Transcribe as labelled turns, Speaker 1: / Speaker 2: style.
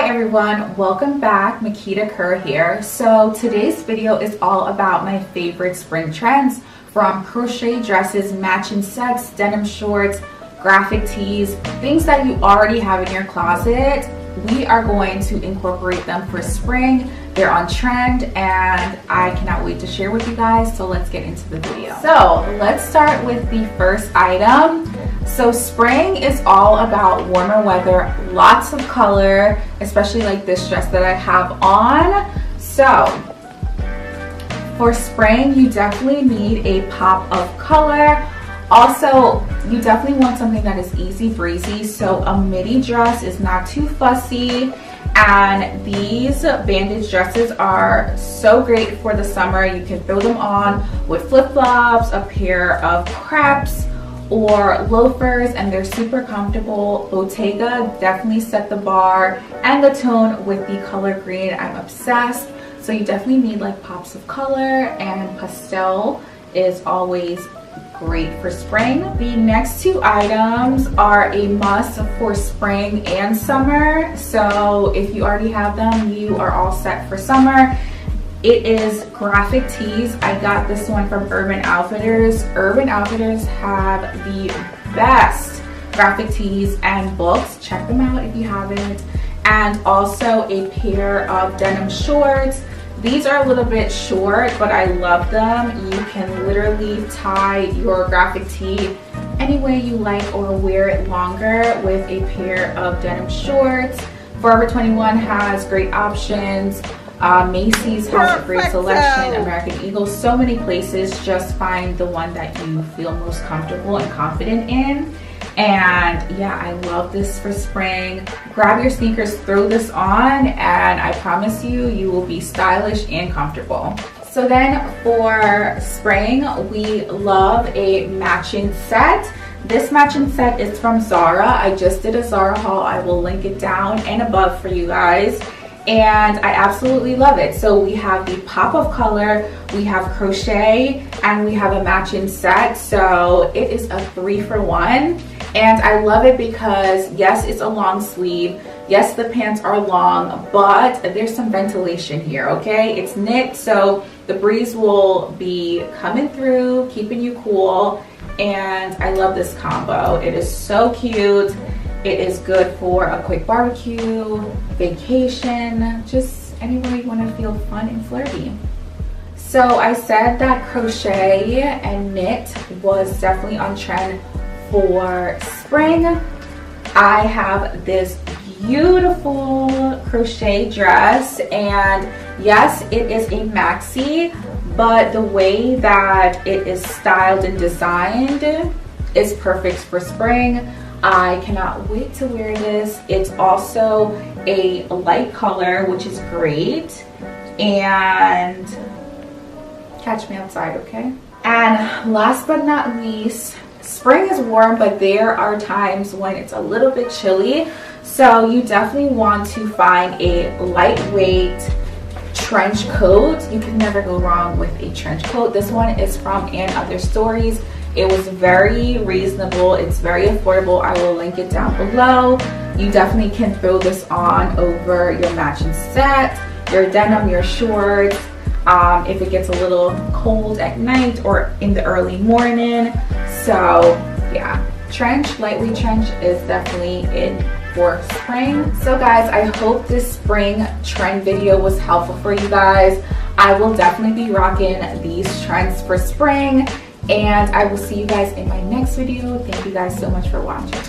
Speaker 1: Hi everyone, welcome back. Makedakerr here. So today's video is all about my favorite spring trends, from crochet dresses, matching sets, denim shorts, graphic tees, things that you already have in your closet. We are going to incorporate them for spring. They're on trend and I cannot wait to share with you guys. So let's get into the video. So let's start with the first item. So spring is all about warmer weather, lots of color, especially like this dress that I have on. So for spring, you definitely need a pop of color. Also, you definitely want something that is easy breezy. So a midi dress is not too fussy. And these bandage dresses are so great for the summer. You can throw them on with flip-flops, a pair of crepes, or loafers, and they're super comfortable. Bottega definitely set the bar and the tone with the color green. I'm obsessed. So you definitely need like pops of color, and pastel is always great for spring. The next two items are a must for spring and summer. So if you already have them, you are all set for summer. It is graphic tees. I got this one from Urban Outfitters. Urban Outfitters have the best graphic tees and books. Check them out if you haven't. And also a pair of denim shorts. These are a little bit short, but I love them. You can literally tie your graphic tee any way you like or wear it longer with a pair of denim shorts. Forever 21 has great options. Macy's has a great selection. American Eagle, so many places. Just find the one that you feel most comfortable and confident in. And yeah, I love this for spring. Grab your sneakers, throw this on, and I promise you, you will be stylish and comfortable. So then for spring, we love a matching set. This matching set is from Zara. I just did a Zara haul. I will link it down and above for you guys. And I absolutely love it. So we have the pop of color, we have crochet, and we have a matching set. So it is a 3-for-1. And I love it because yes, it's a long sleeve. Yes, the pants are long, but there's some ventilation here, okay? It's knit, so the breeze will be coming through, keeping you cool. And I love this combo. It is so cute. It is good for a quick barbecue, vacation, just anywhere you want to feel fun and flirty. So I said that crochet and knit was definitely on trend for spring. I have this beautiful crochet dress, and yes, it is a maxi, but the way that it is styled and designed is perfect for spring. I cannot wait to wear this. It's also a light color, which is great. And catch me outside, okay? And last but not least, spring is warm, but there are times when it's a little bit chilly. So you definitely want to find a lightweight trench coat. You can never go wrong with a trench coat. This one is from & Other Stories. It was very reasonable. It's very affordable. I will link it down below. You definitely can throw this on over your matching set, your denim, your shorts, if it gets a little cold at night or in the early morning. So yeah, trench, lightweight trench is definitely in for spring. So guys, I hope this spring trend video was helpful for you guys. I will definitely be rocking these trends for spring. And I will see you guys in my next video. Thank you guys so much for watching.